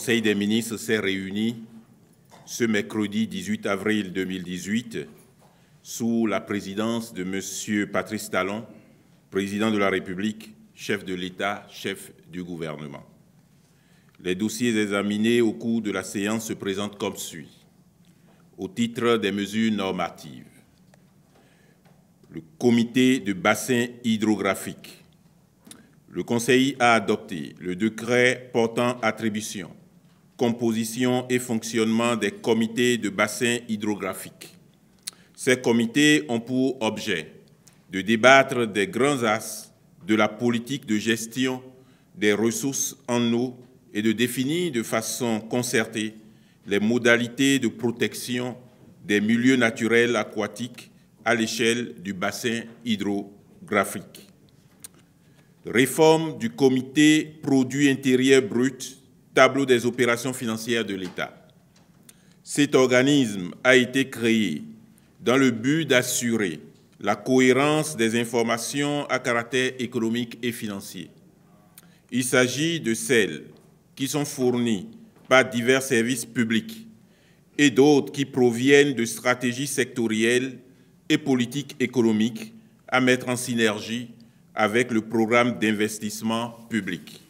Conseil des ministres s'est réuni ce mercredi 18 avril 2018 sous la présidence de M. Patrice Talon, président de la République, chef de l'État, chef du gouvernement. Les dossiers examinés au cours de la séance se présentent comme suit. Au titre des mesures normatives, le comité de bassin hydrographique. Le Conseil a adopté le décret portant attribution, composition et fonctionnement des comités de bassin hydrographique. Ces comités ont pour objet de débattre des grands axes de la politique de gestion des ressources en eau et de définir de façon concertée les modalités de protection des milieux naturels aquatiques à l'échelle du bassin hydrographique. Réforme du comité produit intérieur brut, tableau des opérations financières de l'État. Cet organisme a été créé dans le but d'assurer la cohérence des informations à caractère économique et financier. Il s'agit de celles qui sont fournies par divers services publics et d'autres qui proviennent de stratégies sectorielles et politiques économiques à mettre en synergie avec le programme d'investissement public.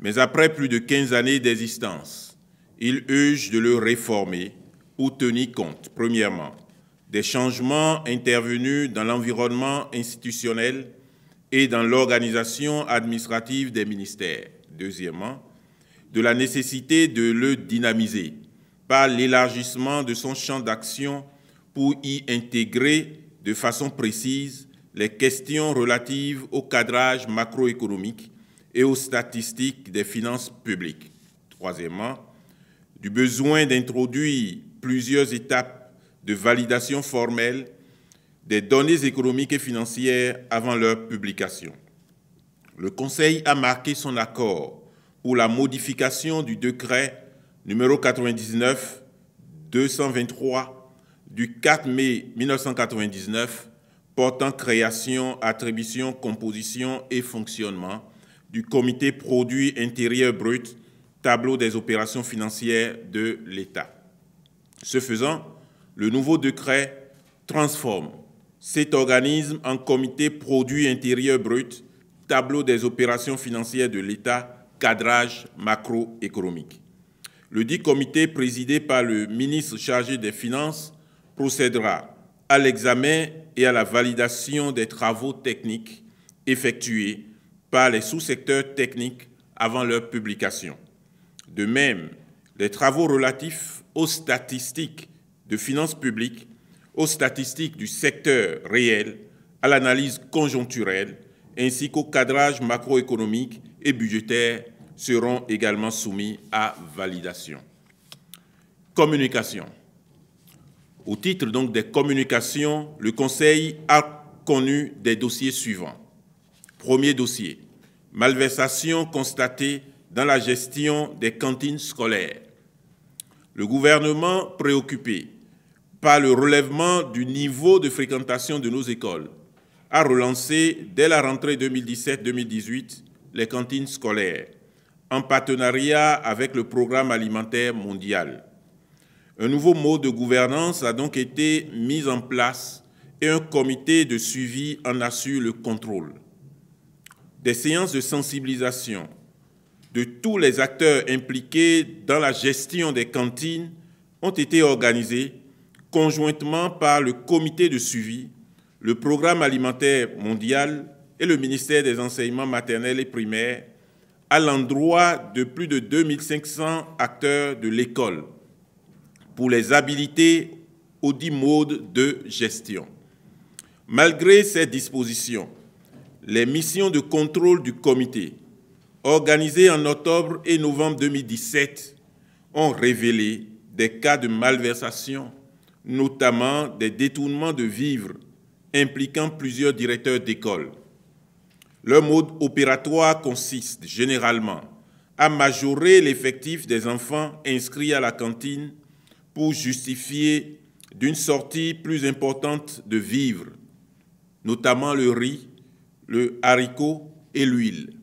Mais après plus de 15 années d'existence, il urge de le réformer pour tenir compte, premièrement, des changements intervenus dans l'environnement institutionnel et dans l'organisation administrative des ministères. Deuxièmement, de la nécessité de le dynamiser par l'élargissement de son champ d'action pour y intégrer de façon précise les questions relatives au cadrage macroéconomique et aux statistiques des finances publiques. Troisièmement, du besoin d'introduire plusieurs étapes de validation formelle des données économiques et financières avant leur publication. Le Conseil a marqué son accord pour la modification du décret numéro 99-223 du 4 mai 1999 portant création, attribution, composition et fonctionnement du comité produit intérieur brut, tableau des opérations financières de l'État. Ce faisant, le nouveau décret transforme cet organisme en comité produit intérieur brut, tableau des opérations financières de l'État, cadrage macroéconomique. Le dit comité, présidé par le ministre chargé des Finances, procédera à l'examen et à la validation des travaux techniques effectués par les sous-secteurs techniques avant leur publication. De même, les travaux relatifs aux statistiques de finances publiques, aux statistiques du secteur réel, à l'analyse conjoncturelle, ainsi qu'au cadrage macroéconomique et budgétaire seront également soumis à validation. Communication. Au titre donc des communications, le Conseil a connu des dossiers suivants. Premier dossier, malversation constatée dans la gestion des cantines scolaires. Le gouvernement, préoccupé par le relèvement du niveau de fréquentation de nos écoles, a relancé dès la rentrée 2017-2018 les cantines scolaires, en partenariat avec le Programme alimentaire mondial. Un nouveau mode de gouvernance a donc été mis en place et un comité de suivi en assure le contrôle. Des séances de sensibilisation de tous les acteurs impliqués dans la gestion des cantines ont été organisées conjointement par le comité de suivi, le Programme alimentaire mondial et le ministère des enseignements maternels et primaires à l'endroit de plus de 2500 acteurs de l'école pour les habiliter aux 10 modes de gestion. Malgré ces dispositions, les missions de contrôle du comité, organisées en octobre et novembre 2017, ont révélé des cas de malversation, notamment des détournements de vivres impliquant plusieurs directeurs d'école. Leur mode opératoire consiste généralement à majorer l'effectif des enfants inscrits à la cantine pour justifier d'une sortie plus importante de vivres, notamment le riz, le haricot et l'huile.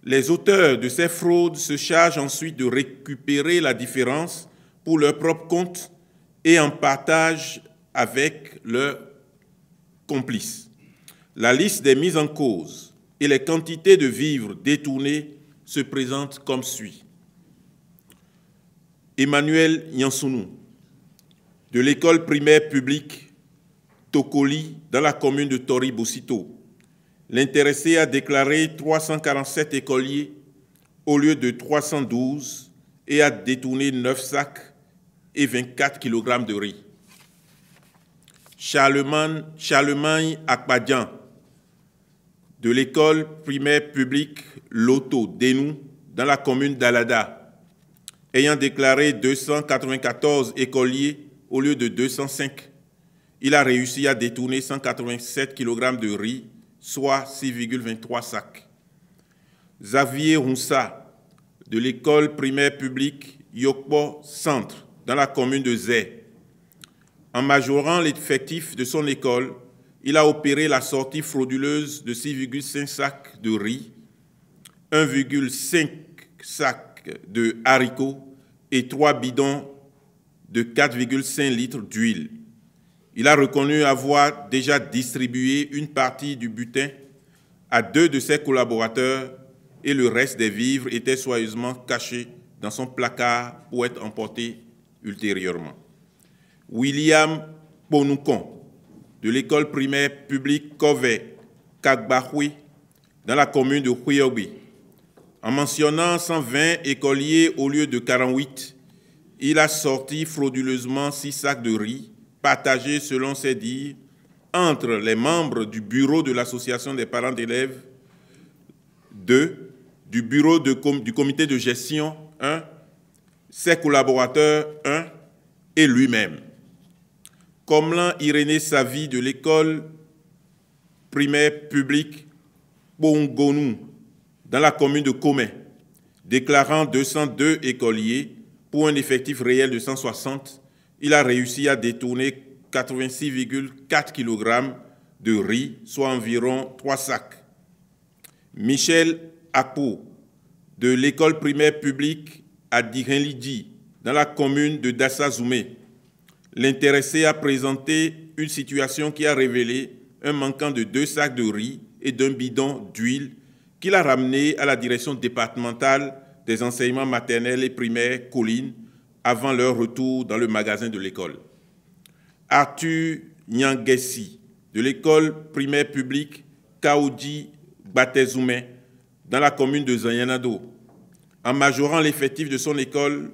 Les auteurs de ces fraudes se chargent ensuite de récupérer la différence pour leur propre compte et en partagent avec leurs complices. La liste des mises en cause et les quantités de vivres détournés se présentent comme suit. Emmanuel Yansounou, de l'école primaire publique Tokoli, dans la commune de Tori-Boussito. L'intéressé a déclaré 347 écoliers au lieu de 312 et a détourné 9 sacs et 24 kg de riz. Charlemagne Akbadian, de l'école primaire publique Loto Denou, dans la commune d'Alada, ayant déclaré 294 écoliers au lieu de 205, il a réussi à détourner 187 kg de riz, soit 6,23 sacs. Xavier Roussa, de l'école primaire publique Yokbo Centre, dans la commune de Zé. En majorant l'effectif de son école, il a opéré la sortie frauduleuse de 6,5 sacs de riz, 1,5 sacs de haricots et 3 bidons de 4,5 litres d'huile. Il a reconnu avoir déjà distribué une partie du butin à 2 de ses collaborateurs et le reste des vivres était soigneusement caché dans son placard pour être emporté ultérieurement. William Ponoukon, de l'école primaire publique Kove Kagbahoui, dans la commune de Huyobi. En mentionnant 120 écoliers au lieu de 48, il a sorti frauduleusement 6 sacs de riz, partagés selon ses dires entre les membres du bureau de l'association des parents d'élèves 2, du bureau du comité de gestion 1, ses collaborateurs 1 et lui-même. Komlan Irénée Savi, de l'école primaire publique Bongonou, dans la commune de Komé, déclarant 202 écoliers pour un effectif réel de 160, il a réussi à détourner 86,4 kg de riz, soit environ 3 sacs. Michel Akpo, de l'école primaire publique à Direnlidi, dans la commune de Dassazoumé. L'intéressé a présenté une situation qui a révélé un manquant de 2 sacs de riz et d'un bidon d'huile qu'il a ramené à la direction départementale des enseignements maternels et primaires Colline avant leur retour dans le magasin de l'école. Arthur Nyangessi, de l'école primaire publique Kaoudi Batezoumé, dans la commune de Zanyanado. En majorant l'effectif de son école,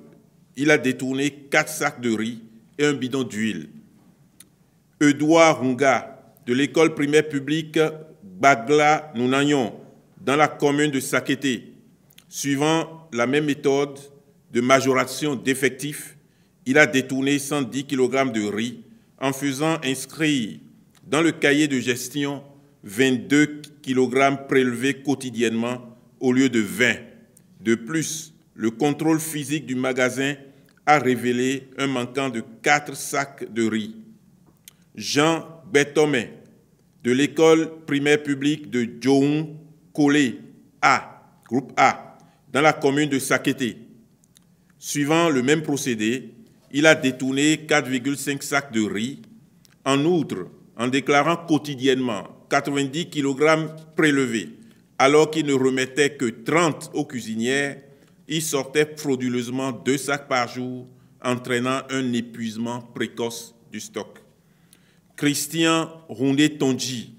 il a détourné 4 sacs de riz et un bidon d'huile. Edouard Runga, de l'école primaire publique Bagla Nounagnon, dans la commune de Sakété. Suivant la même méthode de majoration d'effectifs, il a détourné 110 kg de riz en faisant inscrire dans le cahier de gestion 22 kg prélevés quotidiennement au lieu de 20. De plus, le contrôle physique du magasin a révélé un manquant de 4 sacs de riz. Jean Betomé, de l'école primaire publique de Djoung Kolé A, groupe A, dans la commune de Sakété. Suivant le même procédé, il a détourné 4,5 sacs de riz. En outre, en déclarant quotidiennement 90 kg prélevés, alors qu'il ne remettait que 30 aux cuisinières, il sortait frauduleusement 2 sacs par jour, entraînant un épuisement précoce du stock. Christian Rondé-Tondji,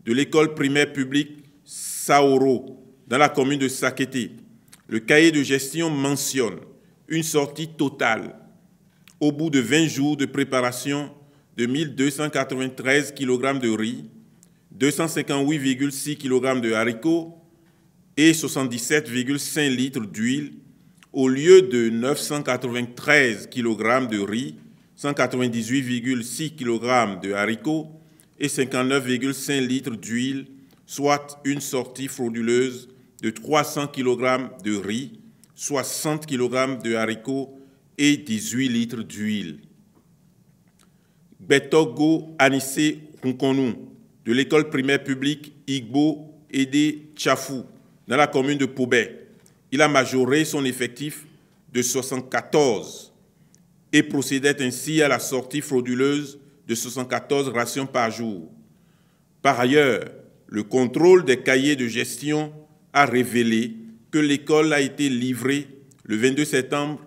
de l'école primaire publique Saoro, dans la commune de Sakété. Le cahier de gestion mentionne une sortie totale, au bout de 20 jours de préparation, de 1293 kg de riz, 258,6 kg de haricots et 77,5 litres d'huile, au lieu de 993 kg de riz, 198,6 kg de haricots et 59,5 litres d'huile, soit une sortie frauduleuse de 300 kg de riz, 60 kg de haricots et 18 litres d'huile. Betogo Anissé Runkonou, de l'école primaire publique Igbo Ede Tchafou, dans la commune de Pobet. Il a majoré son effectif de 74 et procédait ainsi à la sortie frauduleuse de 74 rations par jour. Par ailleurs, le contrôle des cahiers de gestion a révélé que l'école a été livrée le 22 septembre,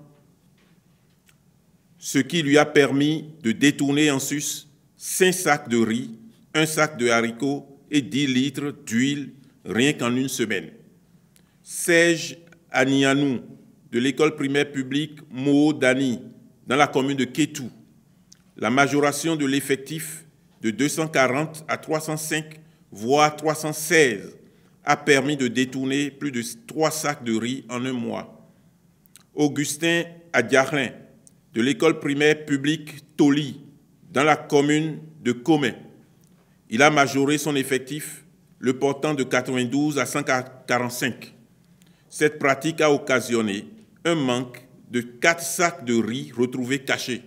ce qui lui a permis de détourner en sus 5 sacs de riz, 1 sac de haricots et 10 litres d'huile, rien qu'en une semaine. Serge Anianou, de l'école primaire publique Moo Dani, dans la commune de Kétou, la majoration de l'effectif de 240 à 305, voire 316, a permis de détourner plus de 3 sacs de riz en un mois. Augustin Adiarin, de l'école primaire publique Toli, dans la commune de Comé. Il a majoré son effectif, le portant de 92 à 145. Cette pratique a occasionné un manque de 4 sacs de riz retrouvés cachés.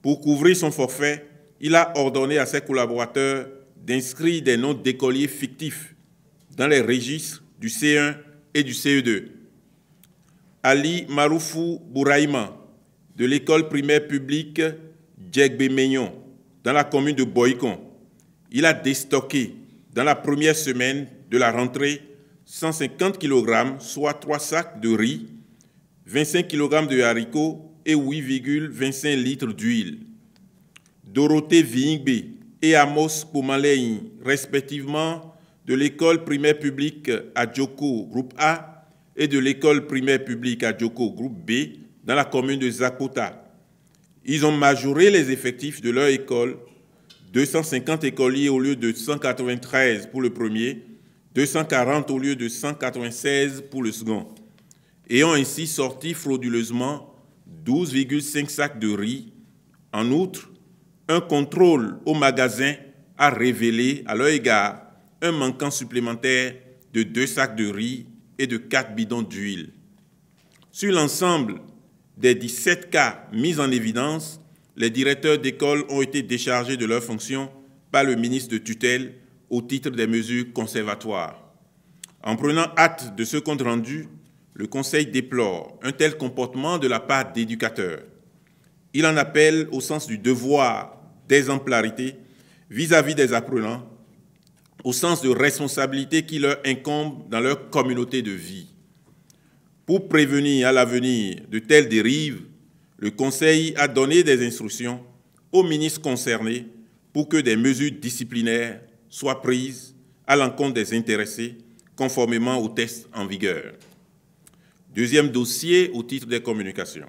Pour couvrir son forfait, il a ordonné à ses collaborateurs d'inscrire des noms d'écoliers fictifs dans les registres du C1 et du CE2. Ali Maroufou Bouraïma, de l'école primaire publique Djegbe Meignon, dans la commune de Boïkon. Il a déstocké dans la première semaine de la rentrée 150 kg, soit 3 sacs de riz, 25 kg de haricots et 8,25 litres d'huile. Dorothée Vingbe et Amos Poumalei, respectivement de l'école primaire publique Adjoko, groupe A, et de l'école primaire publique Adjoko, groupe B, dans la commune de Zakota. Ils ont majoré les effectifs de leur école, 250 écoliers au lieu de 193 pour le premier, 240 au lieu de 196 pour le second, et ont ainsi sorti frauduleusement 12,5 sacs de riz. En outre, un contrôle au magasin a révélé à leur égard un manquant supplémentaire de 2 sacs de riz et de 4 bidons d'huile. Sur l'ensemble des 17 cas mis en évidence, les directeurs d'école ont été déchargés de leurs fonctions par le ministre de tutelle au titre des mesures conservatoires. En prenant acte de ce compte rendu, le Conseil déplore un tel comportement de la part d'éducateurs. Il en appelle au sens du devoir d'exemplarité vis-à-vis des apprenants, au sens de responsabilité qui leur incombe dans leur communauté de vie. Pour prévenir à l'avenir de telles dérives, le Conseil a donné des instructions aux ministres concernés pour que des mesures disciplinaires soient prises à l'encontre des intéressés, conformément aux textes en vigueur. Deuxième dossier au titre des communications.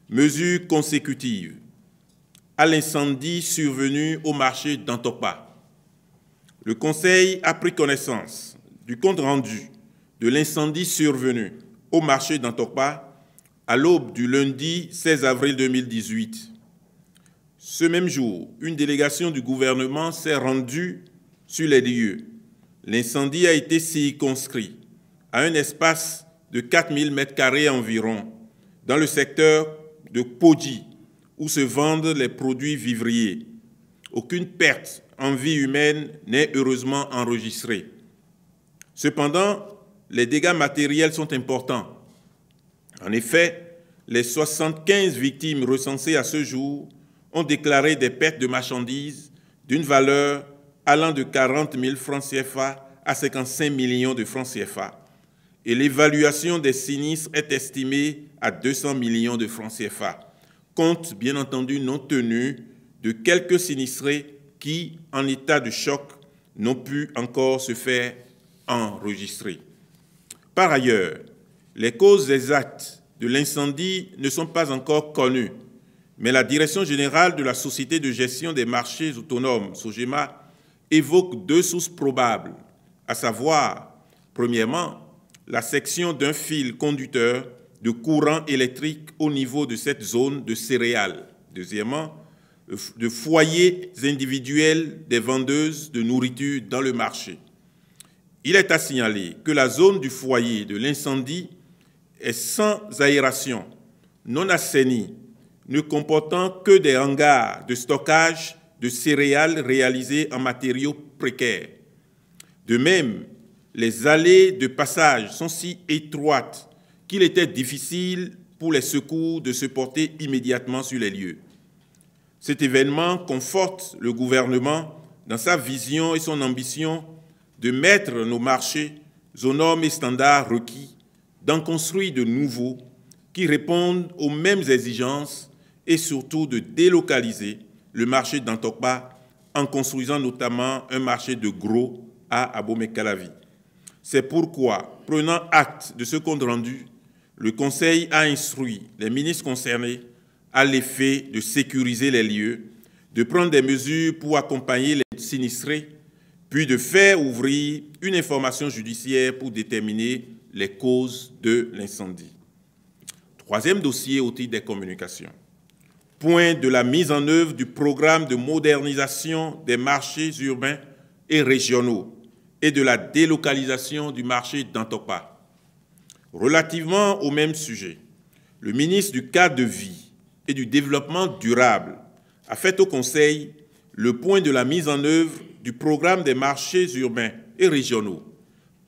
Mesures consécutives à l'incendie survenu au marché d'Antokpa. Le Conseil a pris connaissance du compte rendu de l'incendie survenu au marché d'Antokpa à l'aube du lundi 16 avril 2018. Ce même jour, une délégation du gouvernement s'est rendue sur les lieux. L'incendie a été circonscrit à un espace de 4000 m² environ, dans le secteur de Podji, où se vendent les produits vivriers. Aucune perte en vie humaine n'est heureusement enregistrée. Cependant, les dégâts matériels sont importants. En effet, les 75 victimes recensées à ce jour ont déclaré des pertes de marchandises d'une valeur allant de 40 000 francs CFA à 55 millions de francs CFA. Et l'évaluation des sinistres est estimée à 200 millions de francs CFA, compte bien entendu non tenu de quelques sinistrés qui, en état de choc, n'ont pu encore se faire enregistrer. Par ailleurs, les causes exactes de l'incendie ne sont pas encore connues, mais la Direction générale de la Société de gestion des marchés autonomes, SOGEMA, évoque 2 sources probables, à savoir, premièrement, la section d'un fil conducteur de courant électrique au niveau de cette zone de céréales. Deuxièmement, de foyers individuels des vendeuses de nourriture dans le marché. Il est à signaler que la zone du foyer de l'incendie est sans aération, non assainie, ne comportant que des hangars de stockage de céréales réalisés en matériaux précaires. De même, les allées de passage sont si étroites qu'il était difficile pour les secours de se porter immédiatement sur les lieux. Cet événement conforte le gouvernement dans sa vision et son ambition de mettre nos marchés aux normes et standards requis, d'en construire de nouveaux qui répondent aux mêmes exigences et surtout de délocaliser le marché d'Antokpa en construisant notamment un marché de gros à Abomey-Calavi. C'est pourquoi, prenant acte de ce compte rendu, le Conseil a instruit les ministres concernés à l'effet de sécuriser les lieux, de prendre des mesures pour accompagner les sinistrés, puis de faire ouvrir une information judiciaire pour déterminer les causes de l'incendie. Troisième dossier au titre des communications. Point de la mise en œuvre du programme de modernisation des marchés urbains et régionaux et de la délocalisation du marché d'Antokpa. Relativement au même sujet, le ministre du Cadre de vie et du Développement durable a fait au Conseil le point de la mise en œuvre du programme des marchés urbains et régionaux,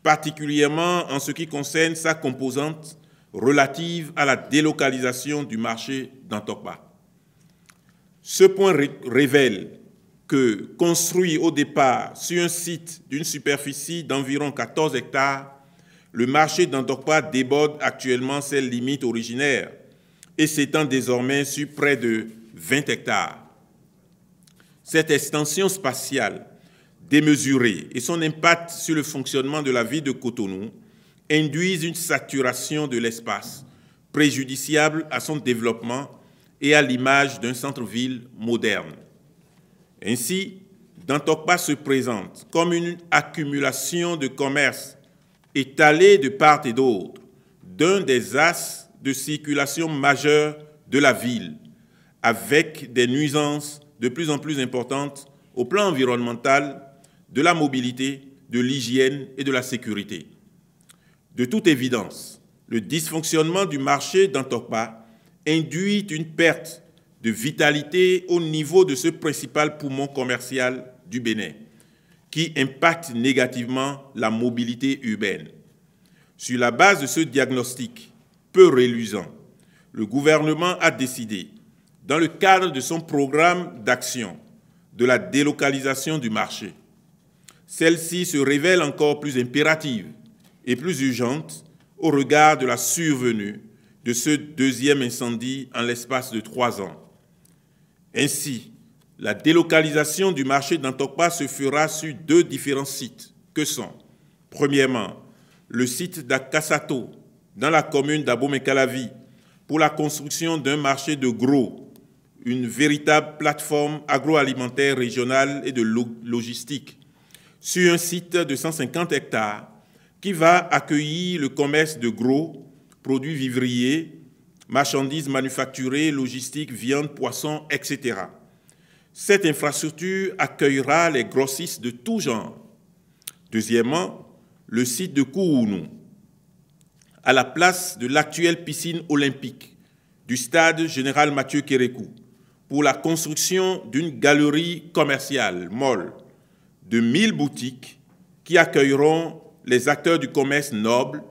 particulièrement en ce qui concerne sa composante relative à la délocalisation du marché d'Antokpa. Ce point révèle que, construit au départ sur un site d'une superficie d'environ 14 hectares, le marché d'Antokpa déborde actuellement ses limites originaires et s'étend désormais sur près de 20 hectares. Cette extension spatiale démesurée et son impact sur le fonctionnement de la ville de Cotonou induisent une saturation de l'espace préjudiciable à son développement et à l'image d'un centre-ville moderne. Ainsi, D'Antokpa se présente comme une accumulation de commerces étalés de part et d'autre d'un des axes de circulation majeurs de la ville, avec des nuisances de plus en plus importantes au plan environnemental, de la mobilité, de l'hygiène et de la sécurité. De toute évidence, le dysfonctionnement du marché d'Antokpa induit une perte de vitalité au niveau de ce principal poumon commercial du Bénin, qui impacte négativement la mobilité urbaine. Sur la base de ce diagnostic peu reluisant, le gouvernement a décidé, dans le cadre de son programme d'action, de la délocalisation du marché. Celle-ci se révèle encore plus impérative et plus urgente au regard de la survenue de ce deuxième incendie en l'espace de 3 ans. Ainsi, la délocalisation du marché d'Antokpa se fera sur 2 différents sites, que sont, premièrement, le site d'Akasato, dans la commune d'Abomey-Calavi, pour la construction d'un marché de gros, une véritable plateforme agroalimentaire régionale et de logistique, sur un site de 150 hectares qui va accueillir le commerce de gros, produits vivriers, marchandises manufacturées, logistique, viande, poisson, etc. Cette infrastructure accueillera les grossistes de tout genre. Deuxièmement, le site de Kouounou, à la place de l'actuelle piscine olympique du stade général Mathieu Kérékou, pour la construction d'une galerie commerciale, mall, de 1000 boutiques qui accueilleront les acteurs du commerce noble,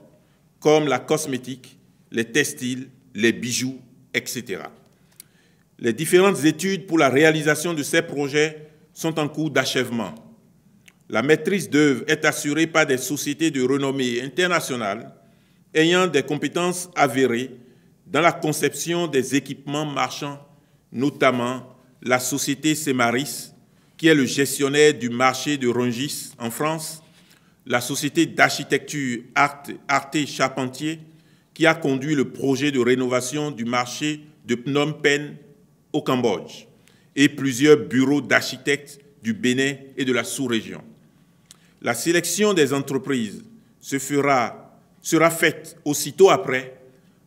comme la cosmétique, les textiles, les bijoux, etc. Les différentes études pour la réalisation de ces projets sont en cours d'achèvement. La maîtrise d'œuvre est assurée par des sociétés de renommée internationale ayant des compétences avérées dans la conception des équipements marchands, notamment la société Semaris, qui est le gestionnaire du marché de Rungis en France, la société d'architecture Arte Charpentier, qui a conduit le projet de rénovation du marché de Phnom Penh au Cambodge, et plusieurs bureaux d'architectes du Bénin et de la sous-région. La sélection des entreprises sera faite aussitôt après,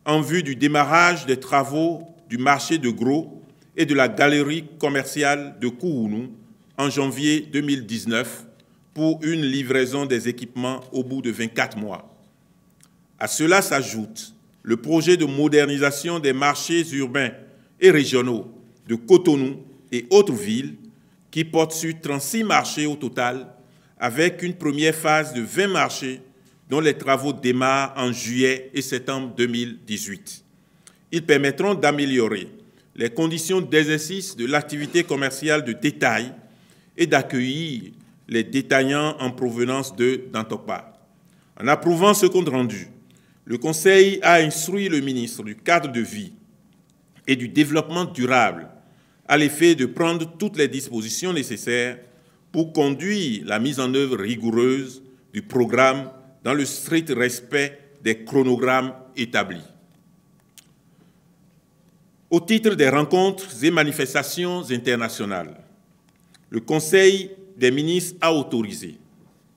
en vue du démarrage des travaux du marché de gros et de la galerie commerciale de Kouounou en janvier 2019 pour une livraison des équipements au bout de 24 mois. À cela s'ajoute le projet de modernisation des marchés urbains et régionaux de Cotonou et autres villes qui portent sur 36 marchés au total avec une première phase de 20 marchés dont les travaux démarrent en juillet et septembre 2018. Ils permettront d'améliorer les conditions d'exercice de l'activité commerciale de détail et d'accueillir les détaillants en provenance d'Antokpa. En approuvant ce compte rendu, le Conseil a instruit le ministre du Cadre de vie et du Développement durable à l'effet de prendre toutes les dispositions nécessaires pour conduire la mise en œuvre rigoureuse du programme dans le strict respect des chronogrammes établis. Au titre des rencontres et manifestations internationales, le Conseil des ministres a autorisé,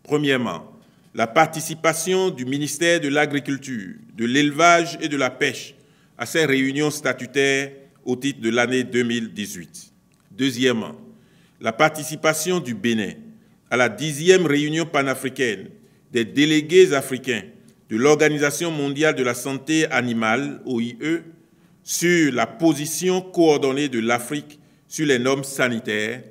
premièrement, la participation du ministère de l'Agriculture, de l'Élevage et de la Pêche à ces réunions statutaires au titre de l'année 2018. Deuxièmement, la participation du Bénin à la 10e réunion panafricaine des délégués africains de l'Organisation mondiale de la santé animale, OIE, sur la position coordonnée de l'Afrique sur les normes sanitaires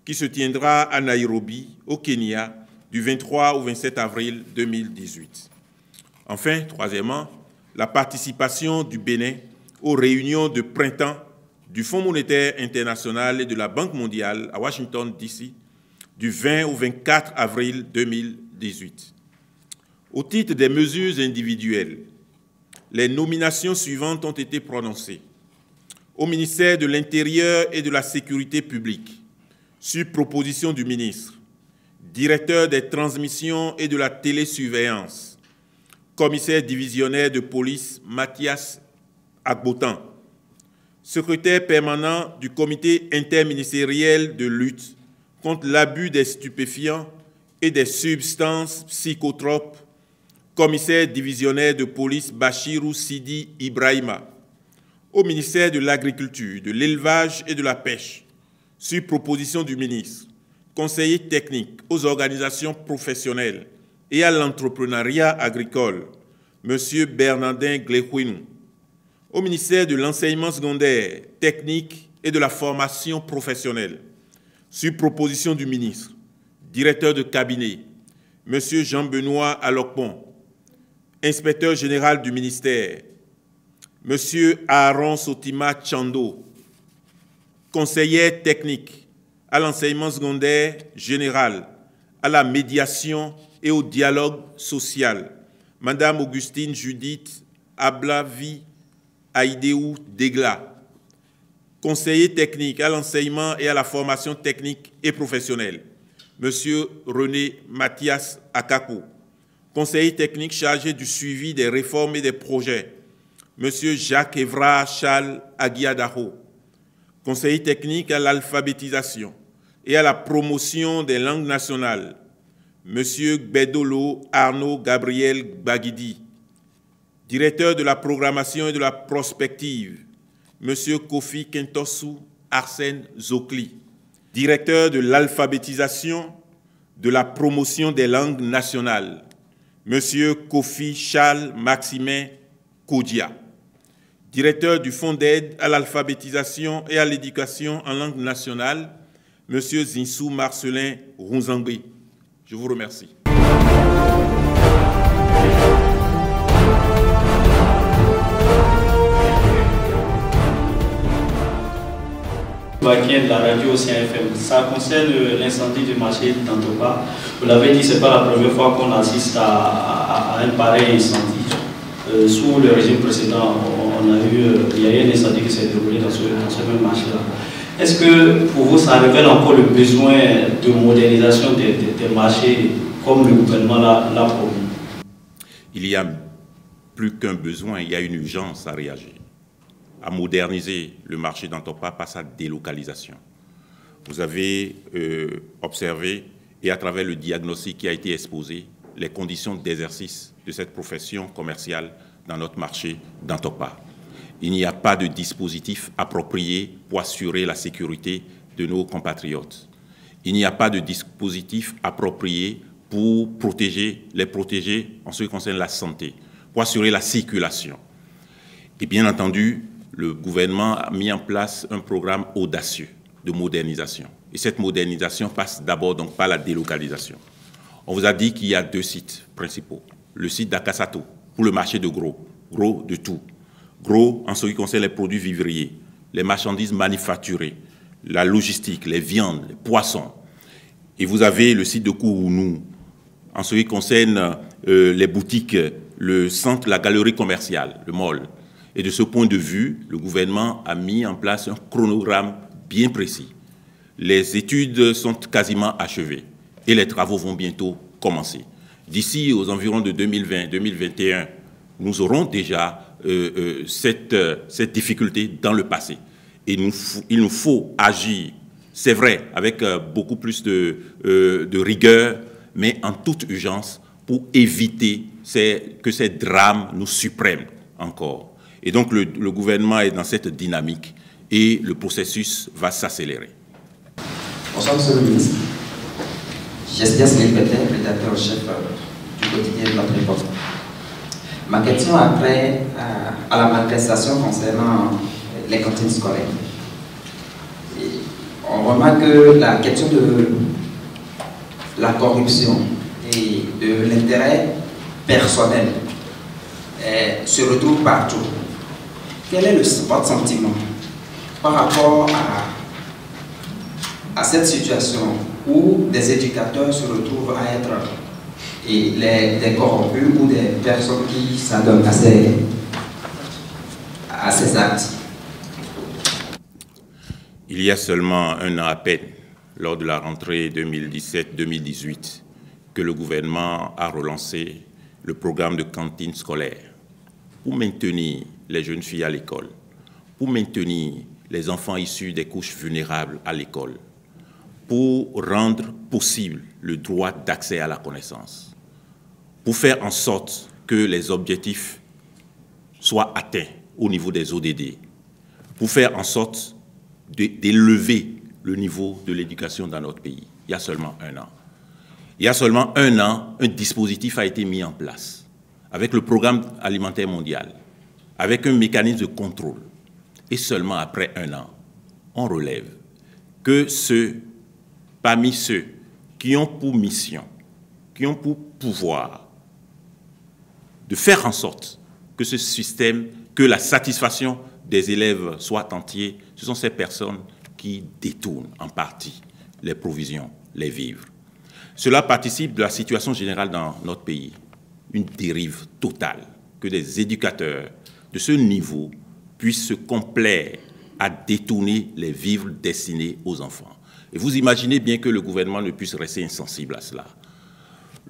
qui se tiendra à Nairobi, au Kenya, du 23 au 27 avril 2018. Enfin, troisièmement, la participation du Bénin aux réunions de printemps du Fonds monétaire international et de la Banque mondiale à Washington, D.C., du 20 au 24 avril 2018. Au titre des mesures individuelles, les nominations suivantes ont été prononcées. Au ministère de l'Intérieur et de la Sécurité publique, sur proposition du ministre, directeur des transmissions et de la télésurveillance, commissaire divisionnaire de police Mathias Agbotan, secrétaire permanent du comité interministériel de lutte contre l'abus des stupéfiants et des substances psychotropes, commissaire divisionnaire de police Bachirou Sidi Ibrahima, au ministère de l'Agriculture, de l'Élevage et de la Pêche, sur proposition du ministre, conseiller technique aux organisations professionnelles et à l'entrepreneuriat agricole, M. Bernardin Glehuinou, au ministère de l'Enseignement secondaire, technique et de la formation professionnelle, sur proposition du ministre, directeur de cabinet, M. Jean-Benoît Alokpon, inspecteur général du ministère, M. Aaron Sotima Chando, conseillère technique à l'enseignement secondaire général, à la médiation et au dialogue social, Mme Augustine Judith Ablavi Aïdéou Degla, conseiller technique à l'enseignement et à la formation technique et professionnelle, M. René Mathias Akako, conseiller technique chargé du suivi des réformes et des projets, M. Jacques Evra Charles Aguiadaho, conseiller technique à l'alphabétisation et à la promotion des langues nationales, M. Gbedolo Arnaud Gabriel Baguidi, directeur de la programmation et de la prospective, M. Kofi Kentosu Arsène Zokli, directeur de l'alphabétisation, de la promotion des langues nationales, M. Kofi Charles Maximin Kodia, directeur du Fonds d'aide à l'alphabétisation et à l'éducation en langue nationale, M. Zinsou Marcelin Rounzangbe. Je vous remercie. De la radio CFM. Ça concerne l'incendie du marché d'Antokpa. Vous l'avez dit, ce n'est pas la première fois qu'on assiste à un pareil incendie. Sous le régime précédent, il y a eu un incendie qui s'est déroulé dans ce même marché-là. Est-ce que pour vous, ça révèle encore le besoin de modernisation des marchés comme le gouvernement l'a promis? Il y a plus qu'un besoin, il y a une urgence à réagir, à moderniser le marché d'Antokpa par sa délocalisation. Vous avez observé, et à travers le diagnostic qui a été exposé, les conditions d'exercice de cette profession commerciale dans notre marché d'Antokpa. Il n'y a pas de dispositif approprié pour assurer la sécurité de nos compatriotes. Il n'y a pas de dispositif approprié pour les protéger en ce qui concerne la santé, pour assurer la circulation. Et bien entendu, le gouvernement a mis en place un programme audacieux de modernisation. Et cette modernisation passe d'abord donc par la délocalisation. On vous a dit qu'il y a 2 sites principaux. Le site d'Akasato, pour le marché de gros de tout. Gros en ce qui concerne les produits vivriers, les marchandises manufacturées, la logistique, les viandes, les poissons. Et vous avez le site de Kourounou, en ce qui concerne les boutiques, le centre, la galerie commerciale, le mall. Et de ce point de vue, le gouvernement a mis en place un chronogramme bien précis. Les études sont quasiment achevées et les travaux vont bientôt commencer. D'ici aux environs de 2020-2021, nous aurons déjà cette difficulté dans le passé. Et il nous faut agir, c'est vrai, avec beaucoup plus de rigueur, mais en toute urgence pour éviter que ces drames nous suppriment encore. Et donc le gouvernement est dans cette dynamique et le processus va s'accélérer. Bonsoir, Monsieur le ministre. J'espère que rédacteur en chef du quotidien de notre époque. Ma question a trait à la malversation concernant les cantines scolaires. Et on remarque que la question de la corruption et de l'intérêt personnel se retrouve partout. Quel est votre sentiment par rapport à cette situation où des éducateurs se retrouvent à être des corrompus ou des personnes qui s'adonnent à ces actes? Il y a seulement un an à peine, lors de la rentrée 2017-2018, que le gouvernement a relancé le programme de cantine scolaire pour maintenir les jeunes filles à l'école, pour maintenir les enfants issus des couches vulnérables à l'école, pour rendre possible le droit d'accès à la connaissance, pour faire en sorte que les objectifs soient atteints au niveau des ODD, pour faire en sorte d'élever le niveau de l'éducation dans notre pays. Il y a seulement un an. Il y a seulement un an, un dispositif a été mis en place avec le programme alimentaire mondial, avec un mécanisme de contrôle. Et seulement après un an, on relève que parmi ceux qui ont pour mission, qui ont pour pouvoir de faire en sorte que ce système, que la satisfaction des élèves soit entière, ce sont ces personnes qui détournent en partie les provisions, les vivres. Cela participe de la situation générale dans notre pays, une dérive totale, que des éducateurs de ce niveau puissent se complaire à détourner les vivres destinés aux enfants. Et vous imaginez bien que le gouvernement ne puisse rester insensible à cela.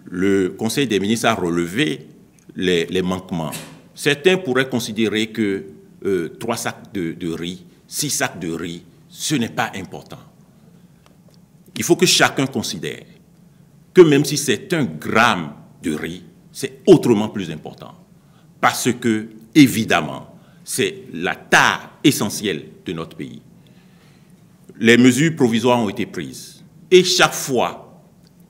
Le Conseil des ministres a relevé les manquements. Certains pourraient considérer que 3 sacs de riz, 6 sacs de riz, ce n'est pas important. Il faut que chacun considère que même si c'est 1 gramme de riz, c'est autrement plus important. Parce que, évidemment, c'est la tare essentielle de notre pays. Les mesures provisoires ont été prises. Et chaque fois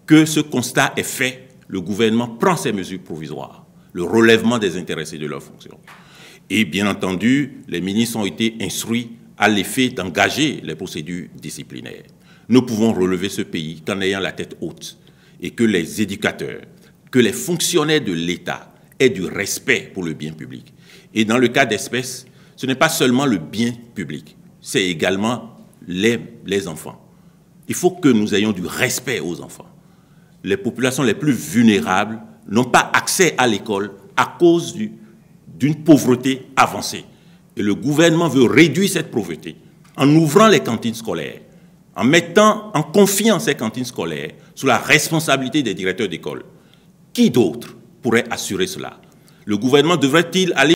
que ce constat est fait, le gouvernement prend ces mesures provisoires, le relèvement des intéressés de leurs fonctions. Et bien entendu, les ministres ont été instruits à l'effet d'engager les procédures disciplinaires. Nous pouvons relever ce pays qu'en ayant la tête haute et que les éducateurs, que les fonctionnaires de l'État aient du respect pour le bien public. Et dans le cas d'espèce, ce n'est pas seulement le bien public, c'est également les enfants. Il faut que nous ayons du respect aux enfants. Les populations les plus vulnérables n'ont pas accès à l'école à cause d'une pauvreté avancée. Et le gouvernement veut réduire cette pauvreté en ouvrant les cantines scolaires, en confiant ces cantines scolaires sous la responsabilité des directeurs d'école. Qui d'autre pourrait assurer cela? Le gouvernement devrait-il aller